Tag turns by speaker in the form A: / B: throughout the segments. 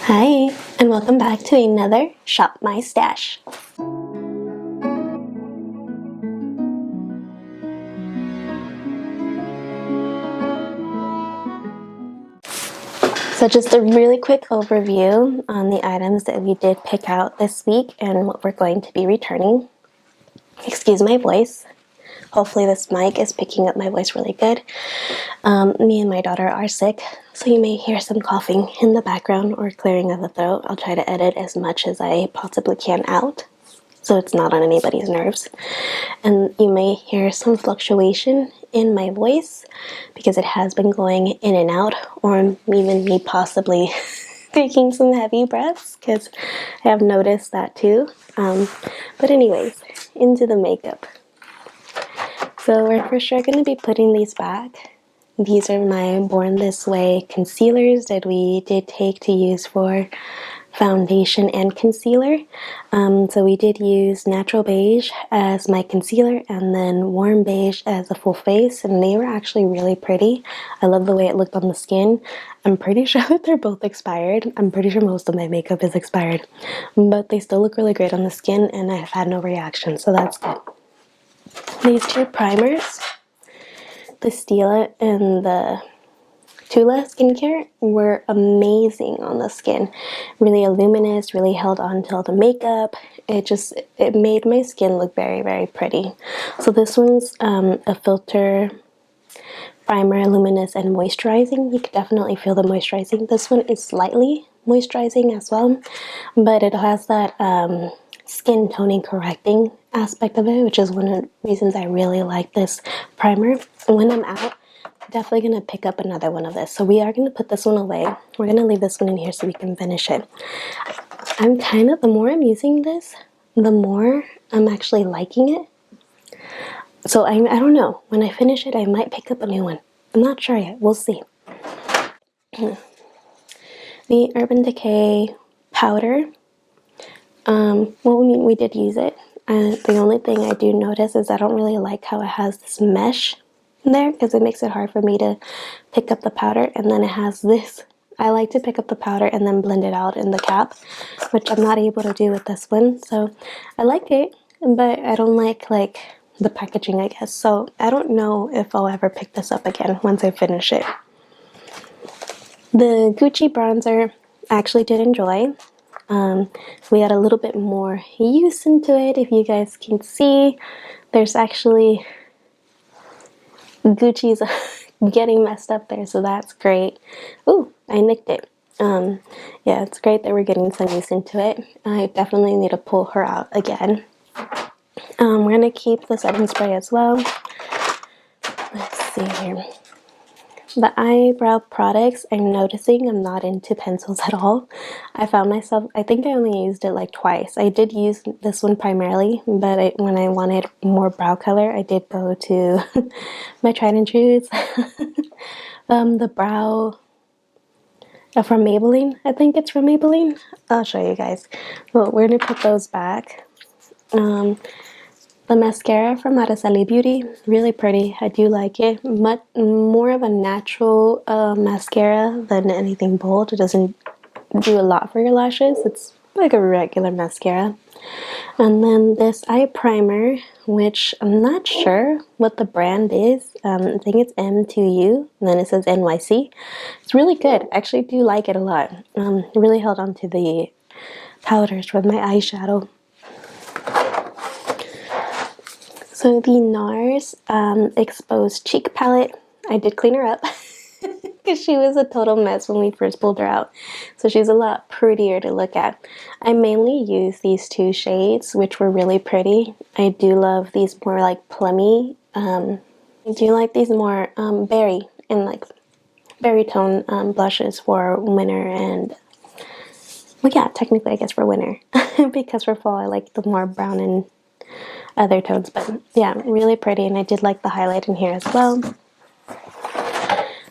A: Hi, and welcome back to another Shop My Stash. So just a really quick overview on the items that we did pick out this week and what we're going to be returning. Excuse my voice. Hopefully this mic is picking up my voice really good. Me and my daughter are sick, so you may hear some coughing in the background or clearing of the throat. I'll try to edit as much as I possibly can out, so it's not on anybody's nerves. And you may hear some fluctuation in my voice because it has been going in and out, or even me possibly taking some heavy breaths because I have noticed that too. But anyways, into the makeup. So we're for sure going to be putting these back. These are my Born This Way concealers that we did take to use for foundation and concealer. So we did use Natural Beige as my concealer and then Warm Beige as a full face, and they were actually really pretty. I love the way it looked on the skin. I'm pretty sure that they're both expired. I'm pretty sure most of my makeup is expired, but they still look really great on the skin and I've had no reaction, so that's good. These two primers, the Stila and the Tula skincare, were amazing on the skin. Really luminous, really held on to all the makeup. It made my skin look very, very pretty. So this one's a filter primer, luminous and moisturizing. You can definitely feel the moisturizing. This one is slightly moisturizing as well, but it has that skin toning correcting aspect of it, which is one of the reasons I really like this primer. When I'm out, definitely gonna pick up another one of this. So we are gonna put this one away. We're gonna leave this one in here so we can finish it. The more I'm using this, the more I'm actually liking it. So I don't know. When I finish it, I might pick up a new one. I'm not sure yet. We'll see. The Urban Decay powder. We did use it. The only thing I do notice is I don't really like how it has this mesh there because it makes it hard for me to pick up the powder, and then it has this. I like to pick up the powder and then blend it out in the cap, which I'm not able to do with this one. So I like it, but I don't like the packaging, I guess. So I don't know if I'll ever pick this up again once I finish it. The Gucci bronzer I actually did enjoy. We got a little bit more use into it. If you guys can see, there's actually Gucci's getting messed up there, so that's great. Ooh, I nicked it. Yeah, it's great that we're getting some use into it. I definitely need to pull her out again. We're gonna keep the setting spray as well. Let's see here. The eyebrow products, I'm noticing I'm not into pencils at all. I found myself, I think I only used it like twice. I did use this one primarily, but when I wanted more brow color, I did go to my tried and trues. The brow from Maybelline. I think it's from Maybelline. I'll show you guys. Well, we're gonna put those back. The mascara from Araceli Beauty, really pretty. I do like it. Much more of a natural mascara than anything bold. It doesn't do a lot for your lashes. It's like a regular mascara. And then this eye primer, which I'm not sure what the brand is. I think it's M2U, and then it says NYC. It's really good. I actually do like it a lot. It really held on to the powders with my eyeshadow. So the NARS Exposed Cheek Palette, I did clean her up because she was a total mess when we first pulled her out. So she's a lot prettier to look at. I mainly use these two shades, which were really pretty. I do love these more like plummy. I do like these more berry and like berry tone blushes for winter and, well, yeah, technically I guess for winter because for fall I like the more brown and other tones, but yeah, really pretty. And I did like the highlight in here as well.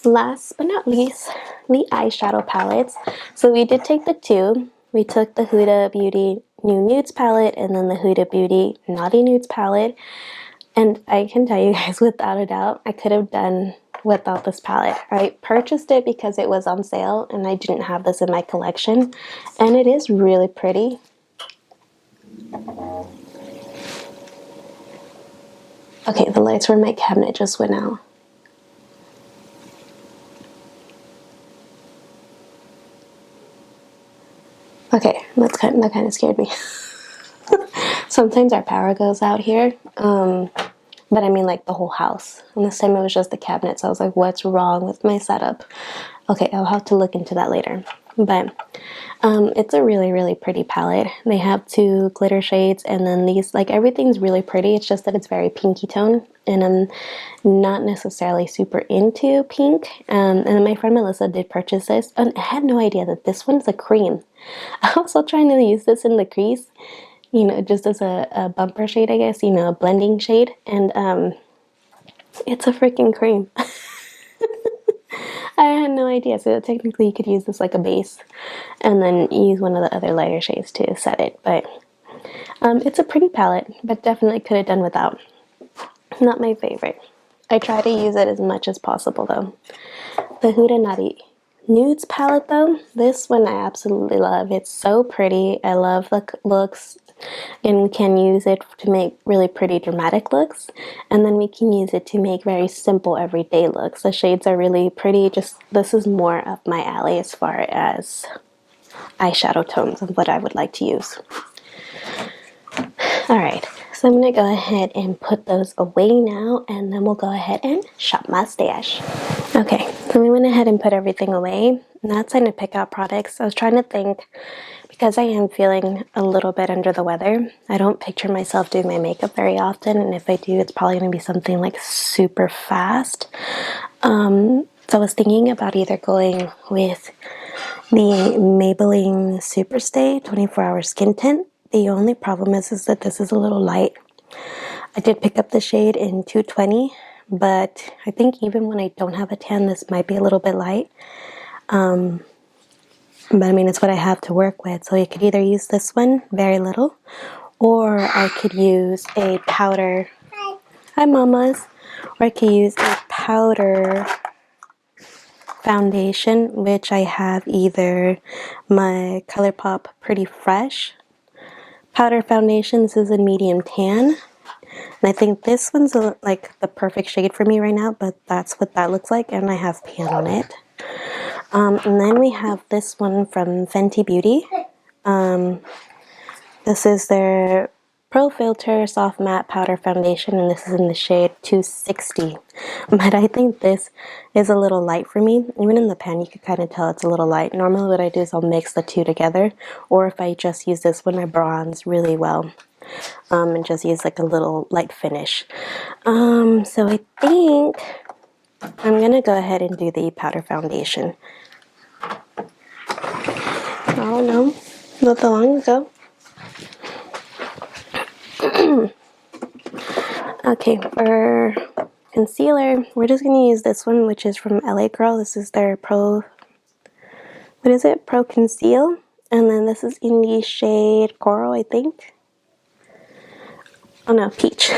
A: Last but not least, the eyeshadow palettes. So we did take the two. We took the Huda Beauty New Nudes palette and then the Huda Beauty Naughty Nudes palette. And I can tell you guys without a doubt, I could have done without this palette. I purchased it because it was on sale and I didn't have this in my collection, and it is really pretty. Okay, the lights from my cabinet just went out. Okay, that kind of scared me. Sometimes our power goes out here, but I mean like the whole house. And this time it was just the cabinet, so I was like, what's wrong with my setup? Okay, I'll have to look into that later. But it's a really, really pretty palette. They have 2 glitter shades, and then these, like, everything's really pretty. It's just that it's very pinky tone, and I'm not necessarily super into pink. And then my friend Melissa did purchase this, and I had no idea that this one's a cream. I was also trying to use this in the crease, you know, just as a bumper shade, I guess, you know, a blending shade, and it's a freaking cream. I had no idea. So technically you could use this like a base and then use one of the other lighter shades to set it. But it's a pretty palette, but definitely could have done without. Not my favorite. I try to use it as much as possible though. The Huda Nadi Nudes palette though, this one I absolutely love. It's so pretty. I love the looks. And we can use it to make really pretty dramatic looks, and then we can use it to make very simple everyday looks. The shades are really pretty. Just this is more up my alley as far as eyeshadow tones of what I would like to use. Alright, so I'm going to go ahead and put those away now, and then we'll go ahead and shop my stash. Okay, so we went ahead and put everything away. Now it's time to pick out products. I was trying to think, because I am feeling a little bit under the weather. I don't picture myself doing my makeup very often, and if I do, it's probably going to be something like super fast. So I was thinking about either going with the Maybelline Superstay 24-Hour Skin Tint. The only problem is that this is a little light. I did pick up the shade in 220, but I think even when I don't have a tan, this might be a little bit light. But I mean, it's what I have to work with. So you could either use this one, very little, or I could use a powder. Hi, mamas. Or I could use a powder foundation, which I have either my ColourPop Pretty Fresh powder foundation. This is a medium tan. And I think this one's like the perfect shade for me right now, but that's what that looks like, and I have pan on it. And then we have this one from Fenty Beauty. This is their Pro Filter Soft Matte Powder Foundation, and this is in the shade 260. But I think this is a little light for me. Even in the pan, you can kind of tell it's a little light. Normally what I do is I'll mix the two together, or if I just use this one, I bronze really well. And just use like a little light finish. So I think I'm gonna go ahead and do the powder foundation. I don't know, not that long ago. Okay, for concealer, we're just gonna use this one, which is from LA Girl. This is their Pro Conceal, and then this is in the shade Coral, I think. Oh no, Peach.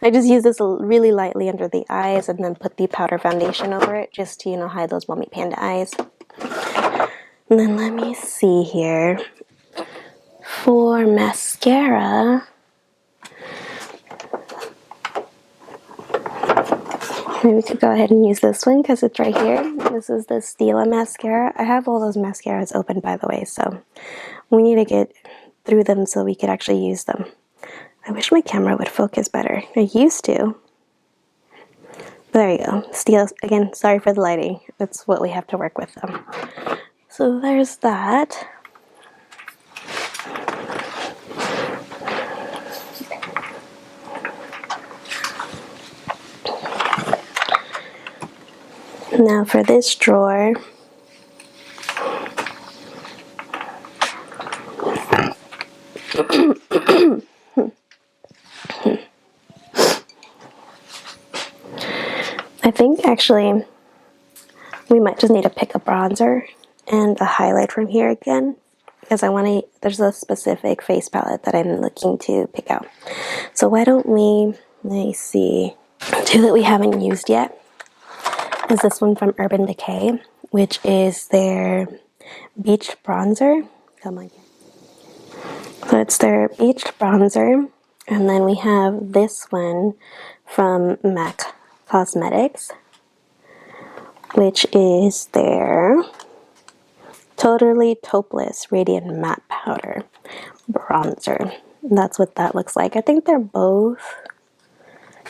A: I just use this really lightly under the eyes and then put the powder foundation over it just to, you know, hide those Mommy Panda eyes. And then let me see here. For mascara, maybe we could go ahead and use this one because it's right here. This is the Stila mascara. I have all those mascaras open, by the way, so we need to get through them so we could actually use them. I wish my camera would focus better. I used to. There you go. Stila, again, sorry for the lighting. That's what we have to work with them. So there's that. Now for this drawer, I think actually we might just need to pick a bronzer and a highlight from here again, because I want to, there's a specific face palette that I'm looking to pick out. So why don't we, let me see, two that we haven't used yet. is this one from Urban Decay, which is their Beach Bronzer. Come on. So it's their Beach Bronzer. And then we have this one from MAC Cosmetics, which is their Totally Topeless Radiant Matte Powder Bronzer. That's what that looks like. I think they're both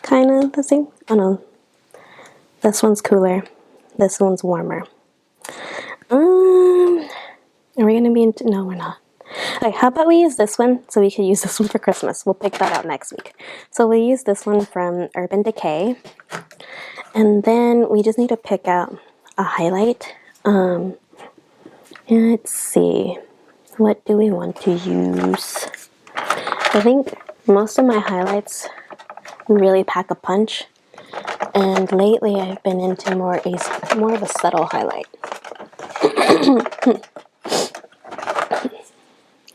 A: kind of the same. Oh no, this one's cooler. This one's warmer. Are we gonna be into? No, we're not. Okay, how about we use this one so we can use this one for Christmas? We'll pick that out next week. So we'll use this one from Urban Decay, and then we just need to pick out a highlight. Let's see, what do we want to use? I think most of my highlights really pack a punch, and lately I've been into more of a subtle highlight.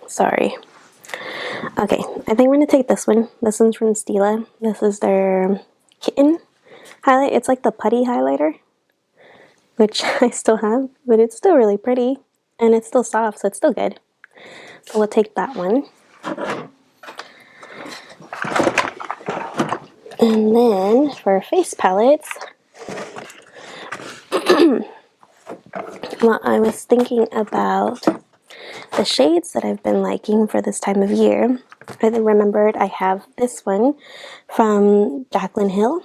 A: Sorry. Okay, I think we're gonna take this one. This one's from Stila. This is their Kitten highlight. It's like the putty highlighter, which I still have, but it's still really pretty, and it's still soft, so it's still good. So we'll take that one. And then for face palettes, well, I was thinking about the shades that I've been liking for this time of year. I then remembered I have this one from Jaclyn Hill,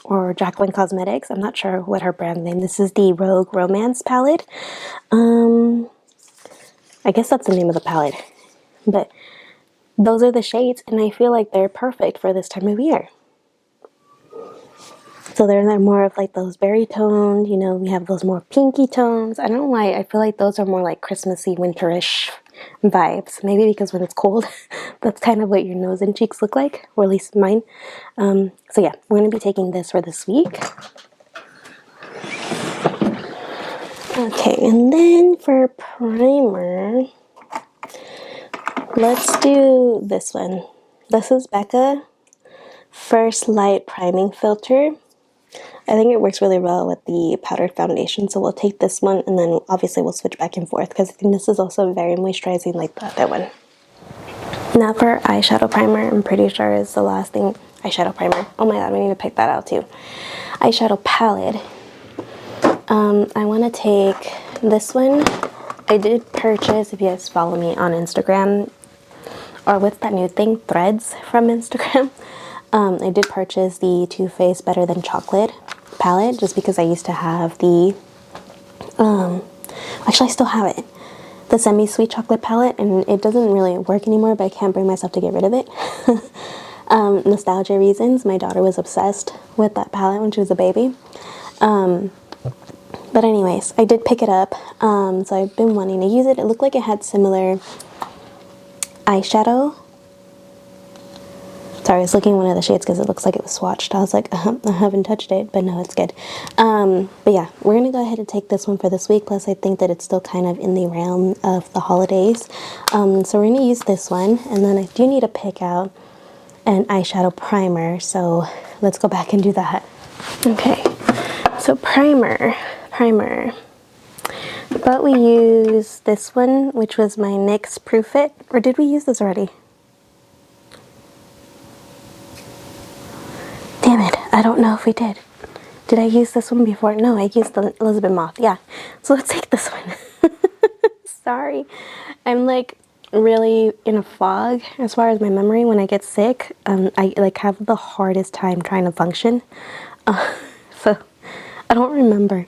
A: or Jaclyn Cosmetics. I'm not sure what her brand name. This is the Rogue Romance palette. I guess that's the name of the palette. But those are the shades, and I feel like they're perfect for this time of year. So they're more of like those berry toned, you know, we have those more pinky tones. I don't know why, I feel like those are more like Christmassy, winterish vibes. Maybe because when it's cold, that's kind of what your nose and cheeks look like, or at least mine. So yeah, we're going to be taking this for this week. Okay, and then for primer, let's do this one. This is Becca First Light Priming Filter. I think it works really well with the powdered foundation, so we'll take this one, and then obviously we'll switch back and forth because I think this is also very moisturizing like the other one. Now for eyeshadow primer, I'm pretty sure is the last thing. Eyeshadow primer. Oh my god, we need to pick that out too. Eyeshadow palette. I want to take this one. I did purchase, if you guys follow me on Instagram, or what's that new thing, Threads from Instagram. I did purchase the Too Faced Better Than Chocolate palette just because I used to have the, actually I still have it, the semi-sweet chocolate palette, and it doesn't really work anymore, but I can't bring myself to get rid of it. Nostalgia reasons, my daughter was obsessed with that palette when she was a baby. But anyways, I did pick it up, so I've been wanting to use it. It looked like it had similar eyeshadow. Sorry, I was looking at one of the shades because it looks like it was swatched. I was like, I haven't touched it, but no, it's good. But yeah, we're going to go ahead and take this one for this week. Plus, I think that it's still kind of in the realm of the holidays. So we're going to use this one. And then I do need to pick out an eyeshadow primer. So let's go back and do that. Okay, so primer. But we use this one, which was my NYX Proof It. Or did we use this already? Damn it, I don't know if we did. Did I use this one before? No, I used the Elizabeth Moth. Yeah, so let's take this one. Sorry. I'm like really in a fog as far as my memory. When I get sick, I like have the hardest time trying to function. So I don't remember.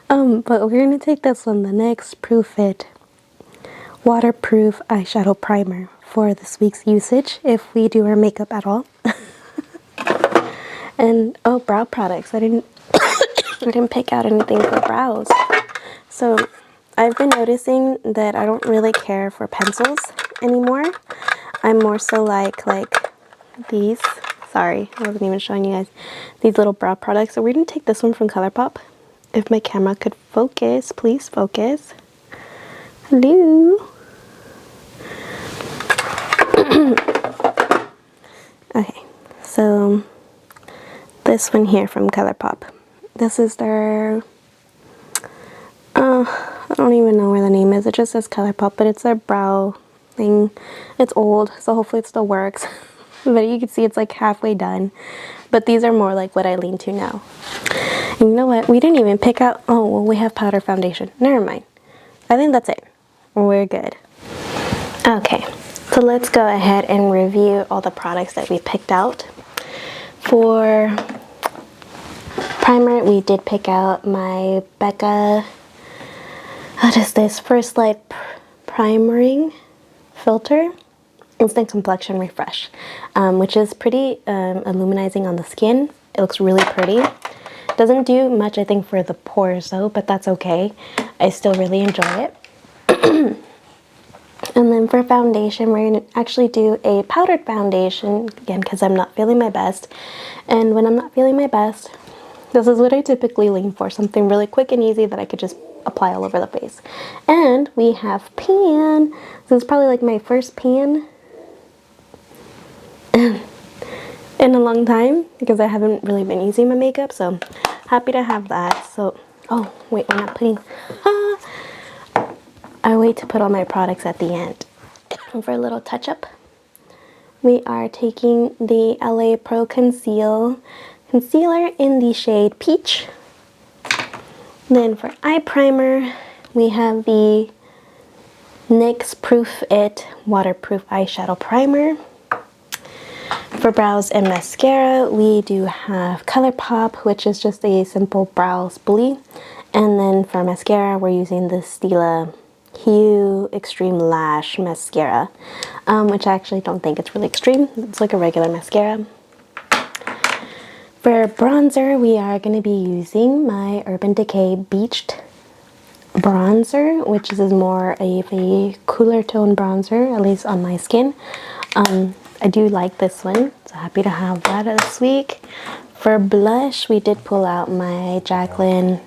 A: But we're going to take this one, the NYX Proof It Waterproof Eyeshadow Primer for this week's usage, if we do our makeup at all. And oh, brow products. I didn't pick out anything for brows. So I've been noticing that I don't really care for pencils anymore. I'm more so like these. Sorry, I wasn't even showing you guys these little brow products. So we're gonna take this one from ColourPop. If my camera could focus, please focus. Hello. Okay, so this one here from ColourPop. This is their, I don't even know where the name is. It just says ColourPop, but it's their brow thing. It's old, so hopefully it still works. But you can see it's like halfway done. But these are more like what I lean to now. And you know what? We didn't even pick out, oh, well, we have powder foundation. Never mind. I think that's it. We're good. Okay, so let's go ahead and review all the products that we picked out. For primer, we did pick out my Becca, what is this, First Light Primering Filter Instant Complexion Refresh, which is pretty illuminizing on the skin. It looks really pretty. Doesn't do much, I think, for the pores though, but that's okay. I still really enjoy it. And then for foundation, we're going to actually do a powdered foundation, again, because I'm not feeling my best. And when I'm not feeling my best, this is what I typically lean for, something really quick and easy that I could just apply all over the face. And we have pan. This is probably like my first pan in a long time because I haven't really been using my makeup, so happy to have that. So, oh, wait, we're not putting... I wait to put all my products at the end. And for a little touch-up, we are taking the LA Pro Concealer in the shade Peach. Then for eye primer, we have the NYX Proof It Waterproof Eyeshadow Primer. For brows and mascara, we do have ColourPop, which is just a simple brow spoolie. And then for mascara, we're using the Stila Hue Extreme Lash Mascara, which I actually don't think it's really extreme. It's like a regular mascara. For bronzer, we are going to be using my Urban Decay Beached Bronzer, which is more of a cooler tone bronzer, at least on my skin. I do like this one, so happy to have that this week. For blush, we did pull out my Jaclyn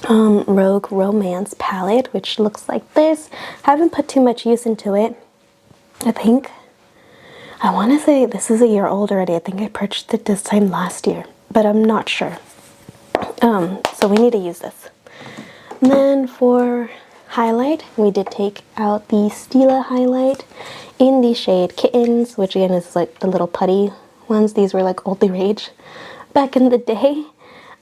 A: Rogue Romance palette, which looks like this. Haven't put too much use into it. I think I want to say this is a year old already. I think I purchased it this time last year, but I'm not sure. So we need to use this. And then for highlight, we did take out the Stila highlight in the shade Kittens, which again is like the little putty ones. These were like all the rage back in the day.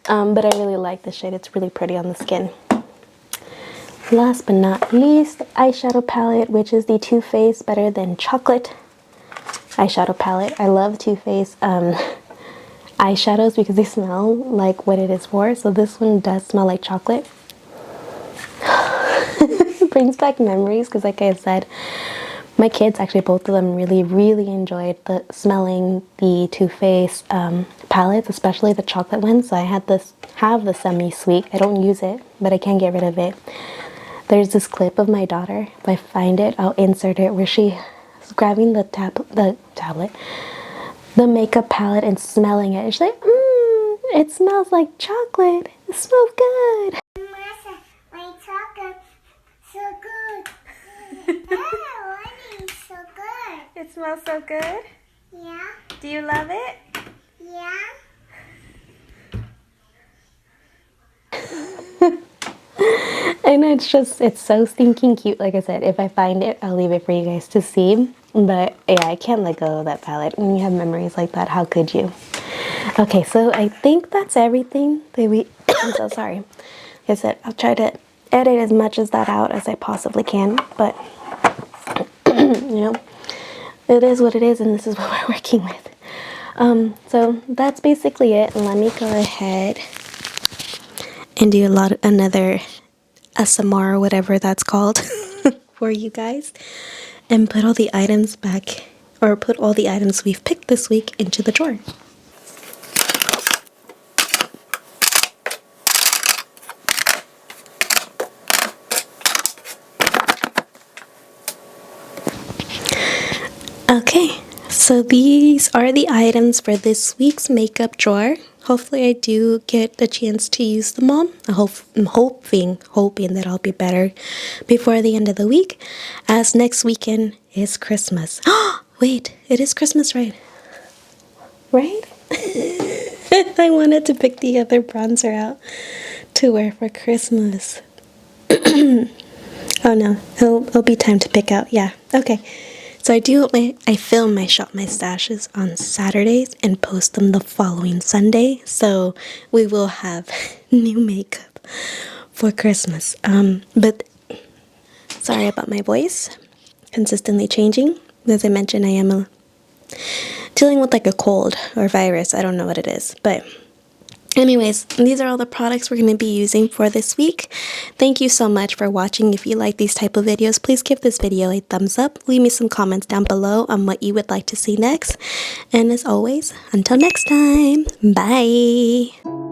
A: But I really like this shade. It's really pretty on the skin. Last but not least, eyeshadow palette, which is the Too Faced Better Than Chocolate eyeshadow palette. I love Too Faced eyeshadows because they smell like what it is for. So this one does smell like chocolate. It brings back memories because, like I said, my kids, actually both of them, really enjoyed smelling the Too Faced palettes, especially the chocolate ones. So I have the semi-sweet. I don't use it, but I can't get rid of it. There's this clip of my daughter. If I find it, I'll insert it, where she is grabbing the makeup palette and smelling it. She's like, it smells like chocolate. It smells good.
B: Masa, my chocolate so good. Oh, it's so good.
A: It smells so good?
B: Yeah.
A: Do you love it?
B: Yeah.
A: I know, it's so stinking cute. Like I said, if I find it, I'll leave it for you guys to see. But yeah, I can't let go of that palette. When you have memories like that, how could you? Okay, so I think that's everything that we... I'm so sorry. Like I said, I'll try to edit as much as that out as I possibly can. But, you know, it is what it is, and this is what we're working with. So that's basically it. Let me go ahead and do another ASMR or whatever that's called for you guys, and put all the items back, or put all the items we've picked this week into the drawer. Okay, so these are the items for this week's makeup drawer. Hopefully I do get the chance to use them all. I'm hoping that I'll be better before the end of the week, as next weekend is Christmas. Oh, wait, it is Christmas, right? Right? I wanted to pick the other bronzer out to wear for Christmas. Oh no, it'll be time to pick out. Yeah, okay. So I film my Shop My Stashes on Saturdays and post them the following Sunday. So we will have new makeup for Christmas. But sorry about my voice, consistently changing. As I mentioned, I am dealing with like a cold or virus. I don't know what it is, but anyways, these are all the products we're going to be using for this week. Thank you so much for watching. If you like these type of videos, please give this video a thumbs up. Leave me some comments down below on what you would like to see next. And as always, until next time, bye!